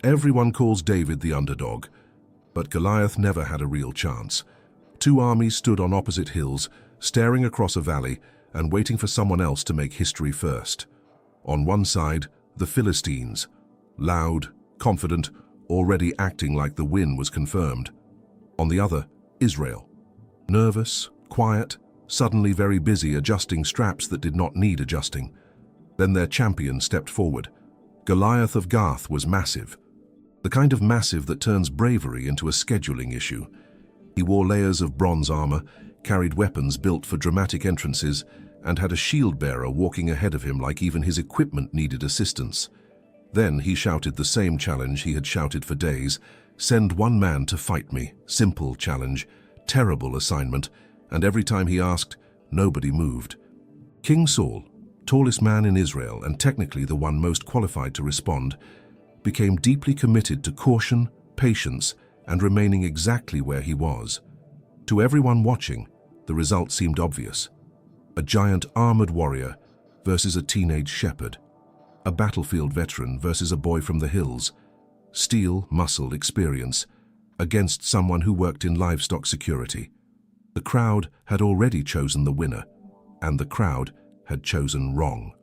Everyone calls David the underdog, but Goliath never had a real chance. Two armies stood on opposite hills, staring across a valley and waiting for someone else to make history first. On one side, the Philistines, loud, confident, already acting like the win was confirmed. On the other, Israel, nervous, quiet, suddenly very busy adjusting straps that did not need adjusting. Then their champion stepped forward. Goliath of Gath was massive, the kind of massive that turns bravery into a scheduling issue. He wore layers of bronze armor, carried weapons built for dramatic entrances, and had a shield bearer walking ahead of him like even his equipment needed assistance. Then he shouted the same challenge he had shouted for days: "Send one man to fight me." Simple challenge, terrible assignment, and every time he asked, nobody moved. King Saul, tallest man in Israel and technically the one most qualified to respond, became deeply committed to caution, patience, and remaining exactly where he was. To everyone watching, the result seemed obvious. A giant armored warrior versus a teenage shepherd. A battlefield veteran versus a boy from the hills. Steel, muscle, experience against someone who worked in livestock security. The crowd had already chosen the winner, and the crowd had chosen wrong.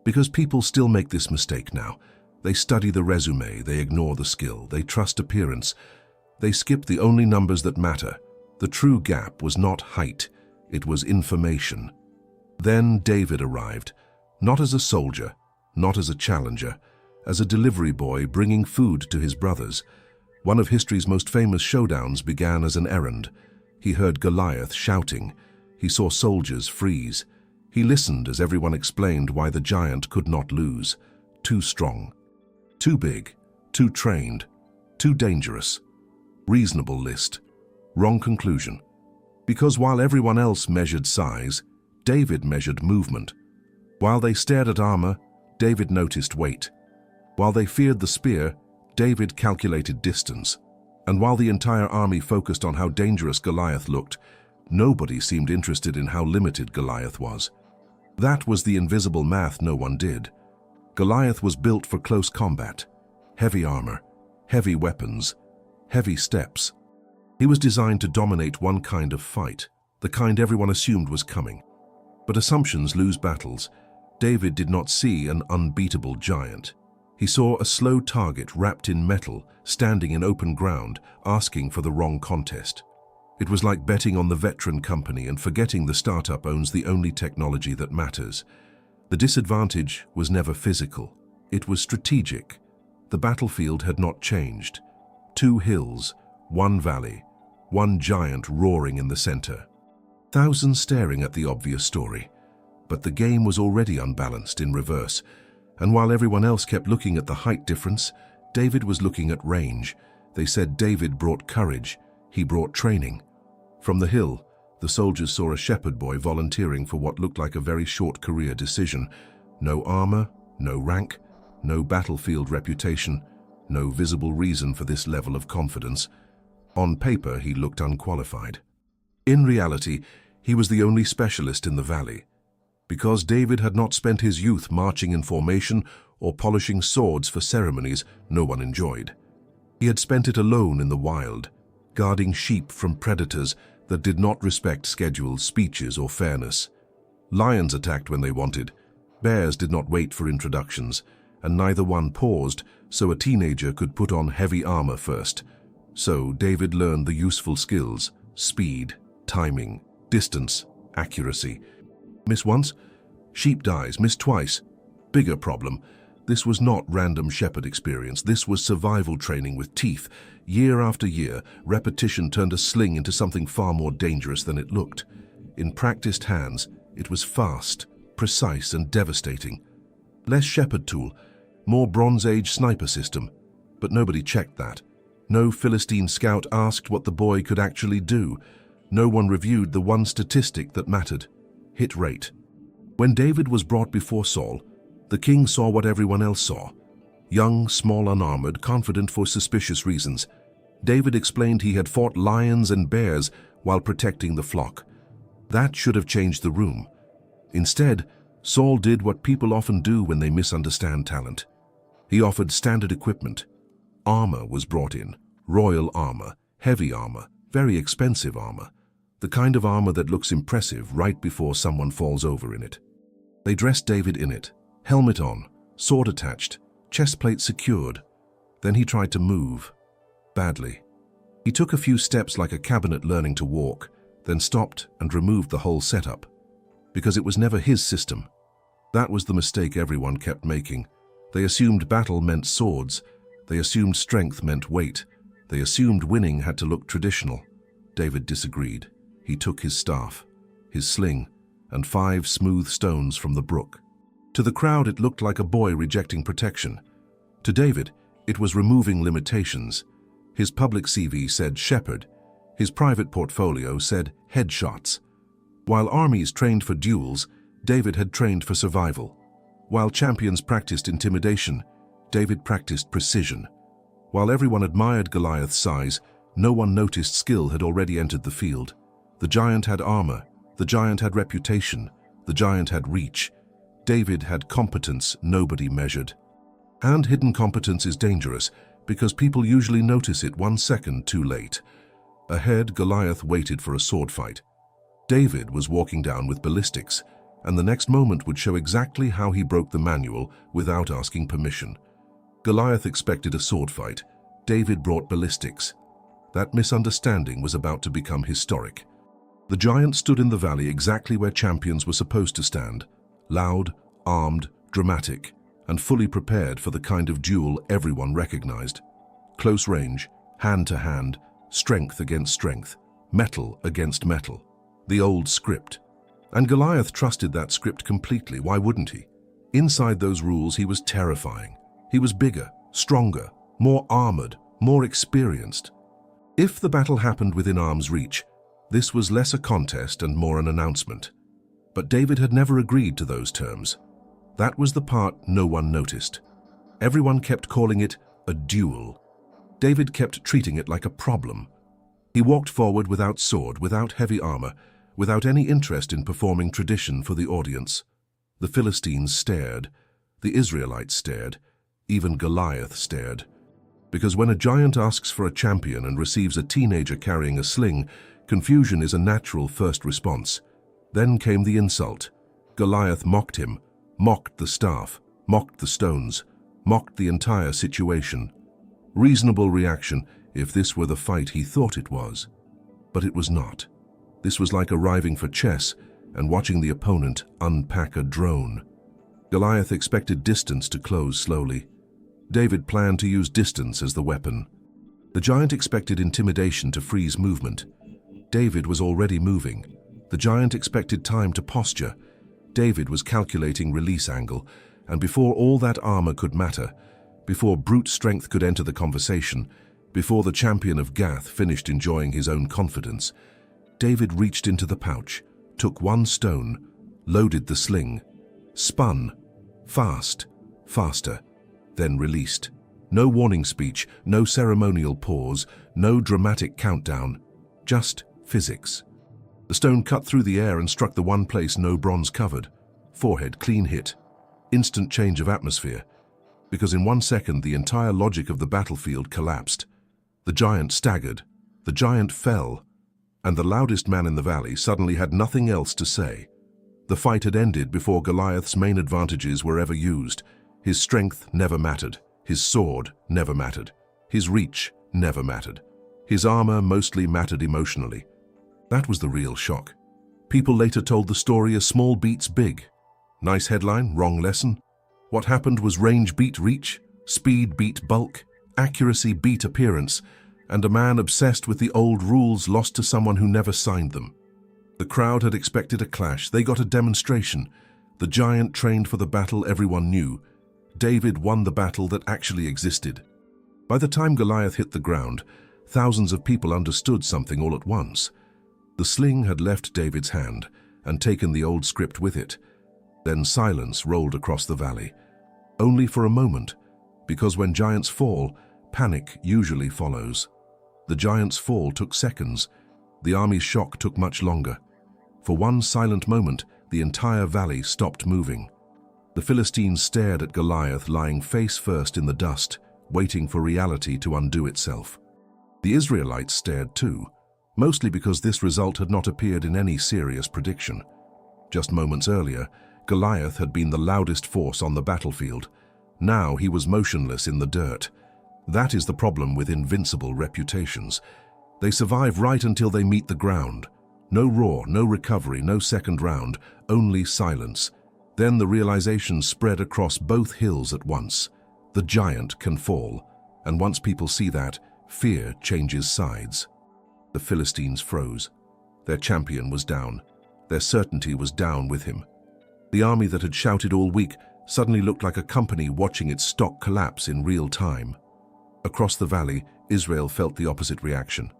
Because people still make this mistake now. They study the resume, they ignore the skill, they trust appearance. They skip the only numbers that matter. The true gap was not height, it was information. Then David arrived, not as a soldier, not as a challenger, as a delivery boy bringing food to his brothers. One of history's most famous showdowns began as an errand. He heard Goliath shouting. He saw soldiers freeze. He listened as everyone explained why the giant could not lose. Too strong, too big, too trained, too dangerous. Reasonable list. Wrong conclusion. Because while everyone else measured size, David measured movement. While they stared at armor, David noticed weight. While they feared the spear, David calculated distance. And while the entire army focused on how dangerous Goliath looked, nobody seemed interested in how limited Goliath was. That was the invisible math no one did. Goliath was built for close combat. Heavy armor, heavy weapons, heavy steps. He was designed to dominate one kind of fight, the kind everyone assumed was coming. But assumptions lose battles. David did not see an unbeatable giant. He saw a slow target wrapped in metal, standing in open ground, asking for the wrong contest. It was like betting on the veteran company and forgetting the startup owns the only technology that matters. The disadvantage was never physical. It was strategic. The battlefield had not changed. Two hills, one valley, one giant roaring in the center. Thousands staring at the obvious story. But the game was already unbalanced in reverse, and while everyone else kept looking at the height difference, David was looking at range. They said David brought courage, he brought training. From the hill, the soldiers saw a shepherd boy volunteering for what looked like a very short career decision. No armor, no rank, no battlefield reputation, no visible reason for this level of confidence. On paper, he looked unqualified. In reality, he was the only specialist in the valley. Because David had not spent his youth marching in formation or polishing swords for ceremonies no one enjoyed. He had spent it alone in the wild, guarding sheep from predators that did not respect schedules, speeches, or fairness. Lions attacked when they wanted. Bears did not wait for introductions, and neither one paused so a teenager could put on heavy armor first. So David learned the useful skills: speed, timing, distance, accuracy. Miss once, sheep dies. Miss twice. Bigger problem. This was not random shepherd experience. This was survival training with teeth. Year after year, repetition turned a sling into something far more dangerous than it looked. In practiced hands, it was fast, precise, and devastating. Less shepherd tool, more Bronze Age sniper system. But nobody checked that. No Philistine scout asked what the boy could actually do. No one reviewed the one statistic that mattered: hit rate. When David was brought before Saul, the king saw what everyone else saw. Young, small, unarmored, confident for suspicious reasons. David explained he had fought lions and bears while protecting the flock. That should have changed the room. Instead, Saul did what people often do when they misunderstand talent. He offered standard equipment. Armor was brought in. Royal armor, heavy armor, very expensive armor. The kind of armor that looks impressive right before someone falls over in it. They dressed David in it, helmet on, sword attached, chest plate secured. Then he tried to move. Badly. He took a few steps like a cabinet learning to walk, then stopped and removed the whole setup. Because it was never his system. That was the mistake everyone kept making. They assumed battle meant swords. They assumed strength meant weight. They assumed winning had to look traditional. David disagreed. He took his staff, his sling, and 5 smooth stones from the brook. To the crowd it looked like a boy rejecting protection. To David, it was removing limitations. His public CV said shepherd. His private portfolio said headshots. While armies trained for duels, David had trained for survival. While champions practiced intimidation, David practiced precision. While everyone admired Goliath's size, no one noticed skill had already entered the field. The giant had armor, the giant had reputation, the giant had reach. David had competence nobody measured. And hidden competence is dangerous because people usually notice it 1 second too late. Ahead, Goliath waited for a sword fight. David was walking down with ballistics, and the next moment would show exactly how he broke the manual without asking permission. Goliath expected a sword fight. David brought ballistics. That misunderstanding was about to become historic. The giant stood in the valley exactly where champions were supposed to stand, loud, armed, dramatic, and fully prepared for the kind of duel everyone recognized. Close range, hand to hand, strength against strength, metal against metal. The old script. And Goliath trusted that script completely, why wouldn't he? Inside those rules he was terrifying. He was bigger, stronger, more armored, more experienced. If the battle happened within arm's reach, this was less a contest and more an announcement. But David had never agreed to those terms. That was the part no one noticed. Everyone kept calling it a duel. David kept treating it like a problem. He walked forward without sword, without heavy armor, without any interest in performing tradition for the audience. The Philistines stared. The Israelites stared. Even Goliath stared. Because when a giant asks for a champion and receives a teenager carrying a sling, confusion is a natural first response. Then came the insult. Goliath mocked him, mocked the staff, mocked the stones, mocked the entire situation. Reasonable reaction if this were the fight he thought it was. But it was not. This was like arriving for chess and watching the opponent unpack a drone. Goliath expected distance to close slowly. David planned to use distance as the weapon. The giant expected intimidation to freeze movement. David was already moving. The giant expected time to posture. David was calculating release angle, and before all that armor could matter, before brute strength could enter the conversation, before the champion of Gath finished enjoying his own confidence, David reached into the pouch, took 1 stone, loaded the sling, spun, fast, faster, then released. No warning speech, no ceremonial pause, no dramatic countdown, just physics. The stone cut through the air and struck the one place no bronze covered. Forehead, clean hit. Instant change of atmosphere. Because in 1 second the entire logic of the battlefield collapsed. The giant staggered. The giant fell. And the loudest man in the valley suddenly had nothing else to say. The fight had ended before Goliath's main advantages were ever used. His strength never mattered. His sword never mattered. His reach never mattered. His armor mostly mattered emotionally. That was the real shock. People later told the story as small beats big. Nice headline, wrong lesson. What happened was range beat reach, speed beat bulk, accuracy beat appearance, and a man obsessed with the old rules lost to someone who never signed them. The crowd had expected a clash. They got a demonstration. The giant trained for the battle everyone knew. David won the battle that actually existed. By the time Goliath hit the ground, thousands of people understood something all at once. The sling had left David's hand and taken the old script with it. Then silence rolled across the valley. Only for a moment, because when giants fall, panic usually follows. The giant's fall took seconds. The army's shock took much longer. For one silent moment, the entire valley stopped moving. The Philistines stared at Goliath lying face first in the dust, waiting for reality to undo itself. The Israelites stared too, mostly because this result had not appeared in any serious prediction. Just moments earlier, Goliath had been the loudest force on the battlefield. Now he was motionless in the dirt. That is the problem with invincible reputations. They survive right until they meet the ground. No roar, no recovery, no second round, only silence. Then the realization spread across both hills at once. The giant can fall, and once people see that, fear changes sides. The Philistines froze. Their champion was down. Their certainty was down with him. The army that had shouted all week suddenly looked like a company watching its stock collapse in real time. Across the valley, Israel felt the opposite reaction.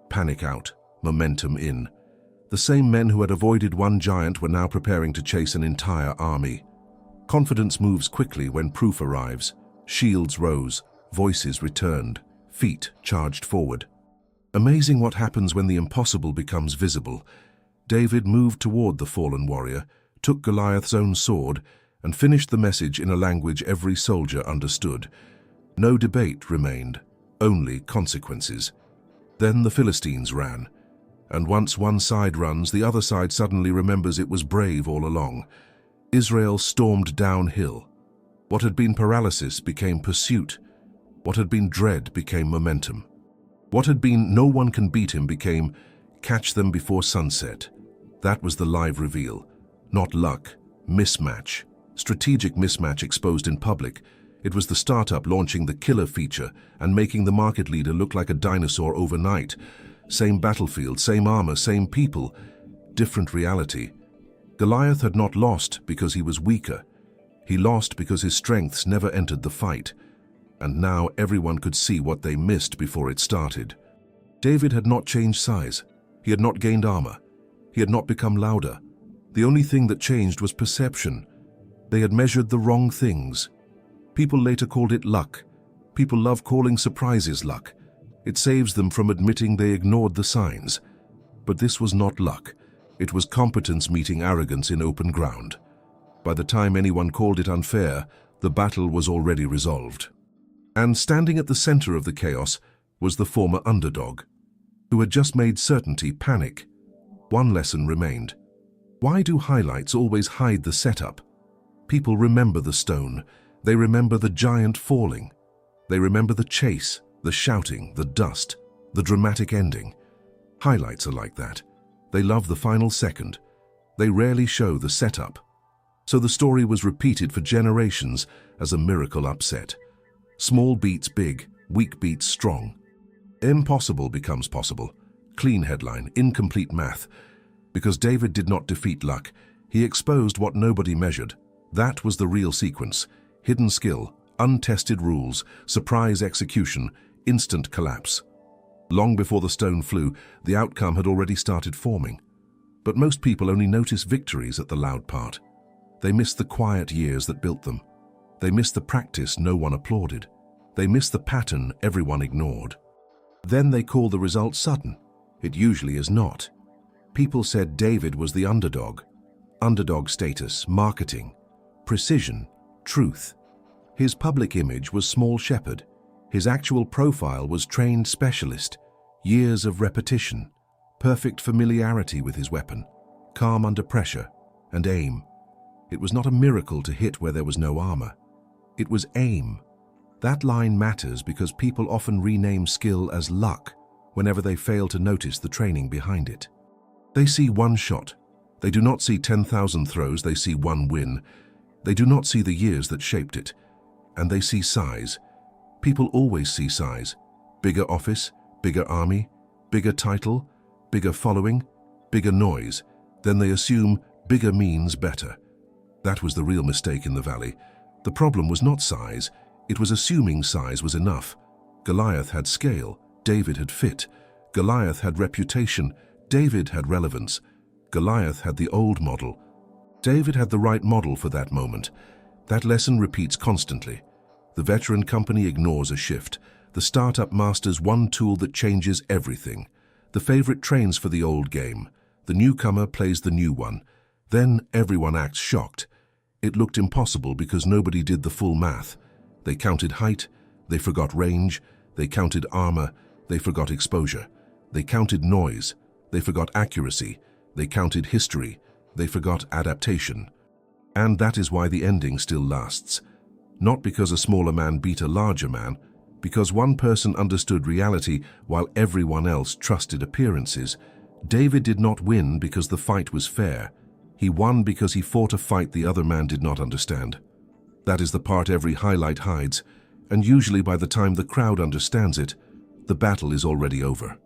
Panic out, momentum in. The same men who had avoided one giant were now preparing to chase an entire army. Confidence moves quickly when proof arrives. Shields rose, voices returned, feet charged forward. Amazing what happens when the impossible becomes visible. David moved toward the fallen warrior, took Goliath's own sword, and finished the message in a language every soldier understood. No debate remained, only consequences. Then the Philistines ran. And once one side runs, the other side suddenly remembers it was brave all along. Israel stormed downhill. What had been paralysis became pursuit. What had been dread became momentum. What had been no one can beat him became catch them before sunset. That was the live reveal. Not luck, mismatch. Strategic mismatch exposed in public. It was the startup launching the killer feature and making the market leader look like a dinosaur overnight. Same battlefield, same armor, same people, different reality. Goliath had not lost because he was weaker. He lost because his strengths never entered the fight. And now everyone could see what they missed before it started. David had not changed size. He had not gained armor. He had not become louder. The only thing that changed was perception. They had measured the wrong things. People later called it luck. People love calling surprises luck. It saves them from admitting they ignored the signs. But this was not luck. It was competence meeting arrogance in open ground. By the time anyone called it unfair, the battle was already resolved. And standing at the center of the chaos was the former underdog, who had just made certainty panic. One lesson remained. Why do highlights always hide the setup? People remember the stone. They remember the giant falling. They remember the chase, the shouting, the dust, the dramatic ending. Highlights are like that. They love the final second. They rarely show the setup. So the story was repeated for generations as a miracle upset. Small beats big, weak beats strong. Impossible becomes possible. Clean headline, incomplete math. Because David did not defeat luck, he exposed what nobody measured. That was the real sequence. Hidden skill, untested rules, surprise execution, instant collapse. Long before the stone flew, the outcome had already started forming. But most people only notice victories at the loud part. They miss the quiet years that built them. They miss the practice no one applauded. They miss the pattern everyone ignored. Then they call the result sudden. It usually is not. People said David was the underdog. Underdog status, marketing, precision, truth. His public image was small shepherd. His actual profile was trained specialist. Years of repetition, perfect familiarity with his weapon, calm under pressure, and aim. It was not a miracle to hit where there was no armor. It was aim. That line matters because people often rename skill as luck whenever they fail to notice the training behind it. They see one shot. They do not see 10,000 throws, they see one win. They do not see the years that shaped it. And they see size. People always see size. Bigger office, bigger army, bigger title, bigger following, bigger noise. Then they assume bigger means better. That was the real mistake in the valley. The problem was not size. It was assuming size was enough. Goliath had scale. David had fit. Goliath had reputation. David had relevance. Goliath had the old model. David had the right model for that moment. That lesson repeats constantly. The veteran company ignores a shift. The startup masters one tool that changes everything. The favorite trains for the old game. The newcomer plays the new one. Then everyone acts shocked. It looked impossible because nobody did the full math. They counted height, They forgot range, they counted armor, they forgot exposure. They counted noise, they forgot accuracy, they counted history, they forgot adaptation. And that is why the ending still lasts. Not because a smaller man beat a larger man, because one person understood reality while everyone else trusted appearances. David did not win because the fight was fair. He won because he fought a fight the other man did not understand. That is the part every highlight hides, and usually by the time the crowd understands it, the battle is already over.